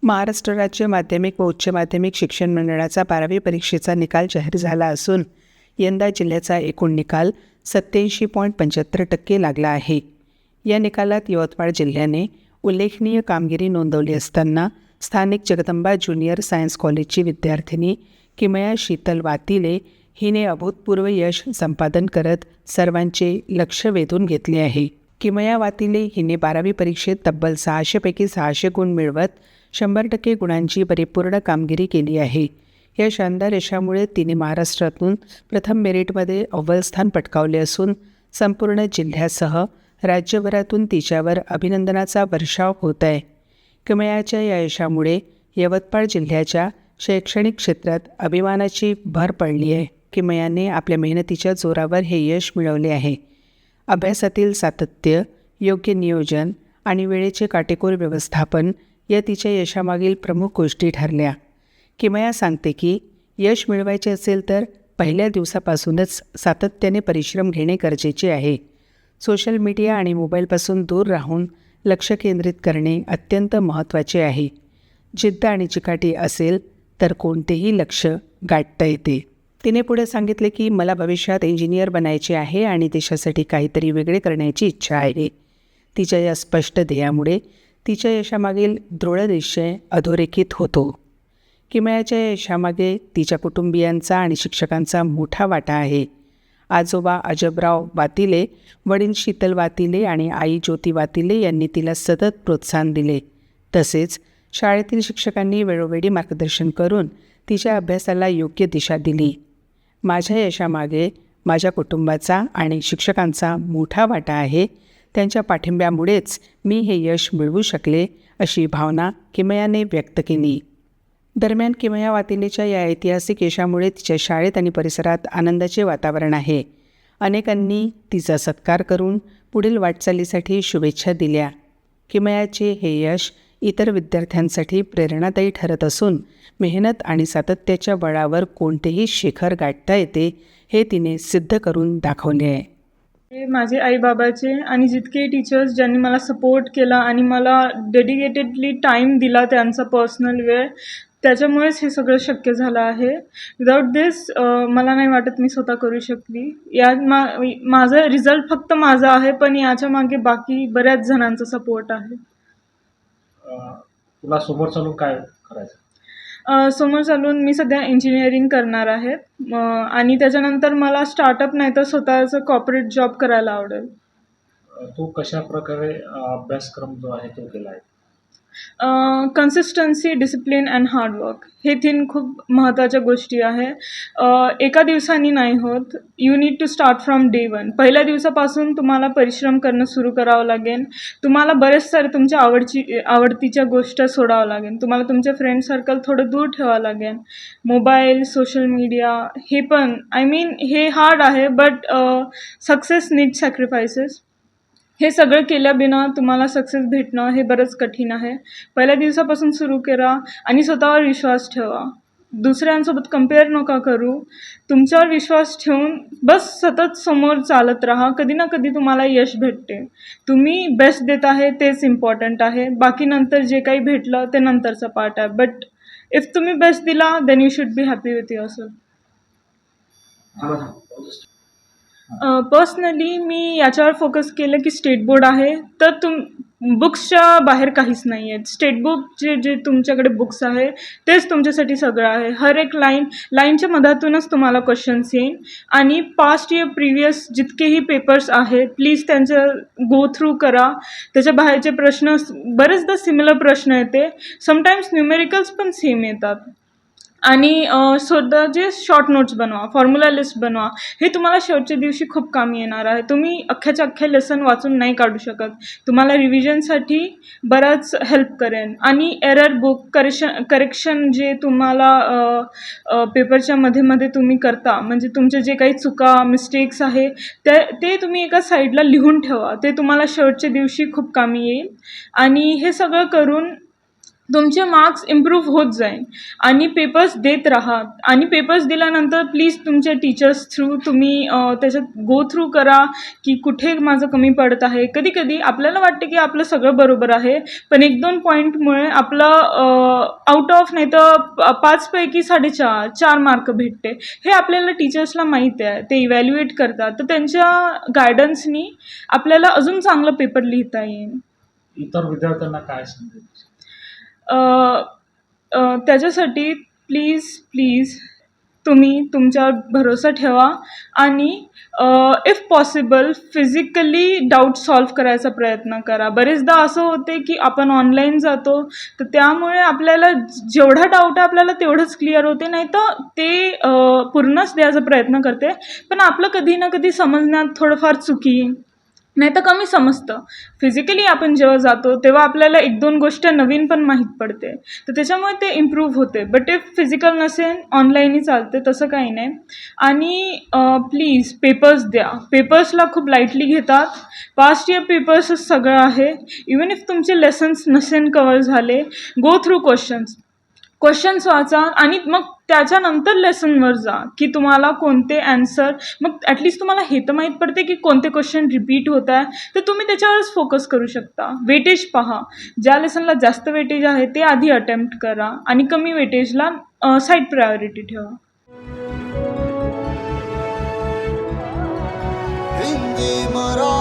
महाराष्ट्र राज्य माध्यमिक व उच्च माध्यमिक शिक्षण मंडळाचा 12वी परीक्षेचा निकाल जाहीर झाला असून यंदा जिल्ह्याचा एकूण निकाल 87.75% लागला आहे. या निकालात यवतमाळ जिल्ह्याने उल्लेखनीय कामगिरी नोंदवली असताना स्थानिक जगदंबा ज्युनियर सायन्स कॉलेजची विद्यार्थिनी किमया शीतल वातिले हिने अभूतपूर्व यश संपादन करत सर्वांचे लक्ष वेधून घेतले आहे. किमया वातिले हिने 12वी परीक्षेत तब्बल 600 पैकी 600 गुण मिळवत 100% गुणांची परिपूर्ण कामगिरी केली आहे. या शानदार यशामुळे तिने महाराष्ट्रातून प्रथम मेरिटमध्ये अव्वल स्थान पटकावले असून संपूर्ण जिल्ह्यासह राज्यभरातून तिच्यावर अभिनंदनाचा वर्षाव होत आहे. किमयाच्या या यशामुळे यवतमाळ जिल्ह्याच्या शैक्षणिक क्षेत्रात अभिमानाची भर पडली आहे. किमयाने आपल्या मेहनतीच्या जोरावर हे यश मिळवले आहे. अभ्यासातील सातत्य, योग्य नियोजन आणि वेळेचे काटेकोर व्यवस्थापन या तिच्या यशामागील प्रमुख गोष्टी ठरल्या. किमया सांगते की यश मिळवायचे असेल तर पहिल्या दिवसापासूनच सातत्याने परिश्रम घेणे गरजेचे आहे. सोशल मीडिया आणि मोबाईलपासून दूर राहून लक्ष केंद्रित करणे अत्यंत महत्त्वाचे आहे. जिद्द आणि चिकाटी असेल तर कोणतेही लक्ष गाठता येते. तिने पुढे सांगितले की मला भविष्यात इंजिनियर बनायचे आहे आणि देशासाठी काहीतरी वेगळे करण्याची इच्छा आहे. तिच्या या स्पष्ट ध्येयामुळे तिच्या यशामागील दृढ निश्चय अधोरेखित होतो. किमयाच्या यशामागे तिच्या कुटुंबियांचा आणि शिक्षकांचा मोठा वाटा आहे. आजोबा अजबराव वातिले, वडील शीतल वातिले आणि आई ज्योती वातिले यांनी तिला सतत प्रोत्साहन दिले. तसेच शाळेतील शिक्षकांनी वेळोवेळी मार्गदर्शन करून तिच्या अभ्यासाला योग्य दिशा दिली. माझ्या यशामागे माझ्या कुटुंबाचा आणि शिक्षकांचा मोठा वाटा आहे. त्यांच्या पाठिंब्यामुळेच मी हे यश मिळवू शकले, अशी भावना किमयाने व्यक्त केली. दरम्यान किमया वातिलेच्या या ऐतिहासिक यशामुळे तिच्या शाळेत आणि परिसरात आनंदाचे वातावरण आहे. अनेकांनी तिचा सत्कार करून पुढील वाटचालीसाठी शुभेच्छा दिल्या. किमयाचे हे यश इतर विद्यार्थ्यांसाठी प्रेरणादायी ठरत असून मेहनत आणि सातत्याच्या बळावर कोणतेही शिखर गाठता येते हे तिने सिद्ध करून दाखवले आहे. माझे आईबाबाचे आणि जितके टीचर्स ज्यांनी मला सपोर्ट केला आणि मला डेडिकेटेडली टाईम दिला, त्यांचा पर्सनल वेळ, त्याच्यामुळेच हे सगळं शक्य झालं आहे. विदाऊट दिस मला नाही वाटत मी स्वतः करू शकली. माझं रिझल्ट फक्त माझा आहे, पण याच्या मागे बाकी बऱ्याच जणांचा सपोर्ट आहे. तुला समोर चालून काय करायचं? समोर चालून मी सध्या इंजिनिअरिंग करणार आहे आणि त्याच्यानंतर मला स्टार्टअप नाही तर स्वतःचं कॉर्पोरेट जॉब करायला आवडेल. तू कशा प्रकारे अभ्यासक्रम जो आहे तो केला आहे? कन्सिस्टन्सी, डिसिप्लिन अँड हार्डवर्क हे 3 खूप महत्त्वाच्या गोष्टी आहे. एका दिवसाने नाही होत. You need to start from day 1. पहिल्या दिवसापासून तुम्हाला परिश्रम करणं सुरू करावं लागेल. तुम्हाला बरेच सारे तुमच्या आवडतीच्या गोष्टी सोडावं लागेल. तुम्हाला तुमचे फ्रेंड सर्कल थोडं दूर ठेवावं लागेल. मोबाईल, सोशल मीडिया हे पण हे हार्ड आहे, बट सक्सेस नीड सॅक्रिफायसेस. हे सगळं केल्याबिना तुम्हाला सक्सेस भेटणं हे बरंच कठीण आहे. पहिल्या दिवसापासून सुरू करा आणि स्वतःवर विश्वास ठेवा. दुसऱ्यांसोबत कम्पेअर नका करू. तुमच्यावर विश्वास ठेवून बस सतत समोर चालत राहा. कधी ना कधी तुम्हाला यश भेटते. तुम्ही बेस्ट देत आहे तेच इम्पॉर्टंट आहे. बाकी नंतर जे काही भेटलं ते नंतरचा पार्ट आहे. बट इफ तुम्ही बेस्ट दिला then you should be happy with yourself. Personally मी याच्यावर फोकस केलं की स्टेट बोर्ड आहे तर बुक्सच्या बाहेर काहीच नाही आहे. स्टेट बुक जे तुमच्याकडे बुक्स आहे तेच तुमच्यासाठी सगळं आहे. हर एक लाईनच्या मधातूनच तुम्हाला क्वेश्चन्स येईल आणि पास्ट इयर प्रिव्हियस जितकेही पेपर्स आहेत प्लीज त्यांचं गो थ्रू करा. त्याच्या बाहेरचे प्रश्न बरेचदा सिमिलर प्रश्न येते. समटाईम्स न्यूमेरिकल्स पण सेम येतात. आणि स्वतःचे शॉर्ट नोट्स बनवा, फॉर्म्युला लिस्ट बनवा. हे तुम्हाला शेवटच्या दिवशी खूप कामी येणार आहे. तुम्ही अख्ख्याच्या अख्ख्या लेसन वाचून नाही काढू शकत. तुम्हाला रिव्हिजनसाठी बराच हेल्प करेन. आणि एरर बुक करेक्शन जे तुम्हाला पेपरच्या मध्ये तुम्ही करता, म्हणजे तुमचे जे काही चुका मिस्टेक्स आहे ते तुम्ही एका साईडला लिहून ठेवा. ते तुम्हाला शेवटच्या दिवशी खूप कामी येईल. आणि हे सगळं करून तुमचे मार्क्स इम्प्रूव्ह होत जाईल आणि पेपर्स देत राहा आणि पेपर्स दिल्यानंतर प्लीज तुमच्या टीचर्स थ्रू तुम्ही त्याच्यात गो थ्रू करा की कुठे माझं कमी पडत आहे. कधी कधी आपल्याला वाटते की आपलं सगळं बरोबर आहे, पण 1-2 पॉईंटमुळे आपलं आउट ऑफ नाही तर 5पैकी 4.5 4 मार्क भेटते. हे आपल्याला टीचर्सला माहीत आहे, ते इव्हॅल्युएट करतात, तर त्यांच्या गायडन्सनी आपल्याला अजून चांगलं पेपर लिहिता येईल. इतर विद्यार्थ्यांना काय संदेश? त्याच्यासाठी प्लीज तुम्ही तुमच्यावर भरोसा ठेवा आणि if possible physically doubt solve करायचा प्रयत्न करा. बरेचदा असं होते की आपण ऑनलाईन जातो, तर त्यामुळे आपल्याला जेवढा डाऊट आहे आपल्याला तेवढंच क्लिअर होते, नाही तर ते पूर्णच द्यायचा प्रयत्न करते, पण आपलं कधी ना कधी समजण्यात थोडंफार चुकी नाही तर कमी समजतं. फिजिकली आपण जेव्हा जातो तेव्हा आपल्याला 1-2 गोष्ट नवीन पण माहीत पडते, तर त्याच्यामुळे ते इम्प्रूव्ह होते. बट इफ फिजिकल नसेल ऑनलाईनही चालते, तसं काही नाही. आणि प्लीज पेपर्स द्या. पेपर्सला खूप लाईटली घेतात. पास्ट इयर पेपर्सच सगळं आहे. इवन इफ तुमचे लेसन्स नसेल कवर झाले, गो थ्रू क्वेश्चन्स वाचा आणि मग त्याच्यानंतर लेसनवर जा की तुम्हाला कोणते ॲन्सर, मग ॲटलिस्ट तुम्हाला हे तर माहीत पडते की कोणते क्वेश्चन रिपीट होत आहे, तर तुम्ही त्याच्यावरच फोकस करू शकता. वेटेज पहा, ज्या लेसनला जास्त वेटेज आहे ते आधी अटेम्प्ट करा आणि कमी वेटेजला साईड प्रायोरिटी ठेवा. हिंदी मराठी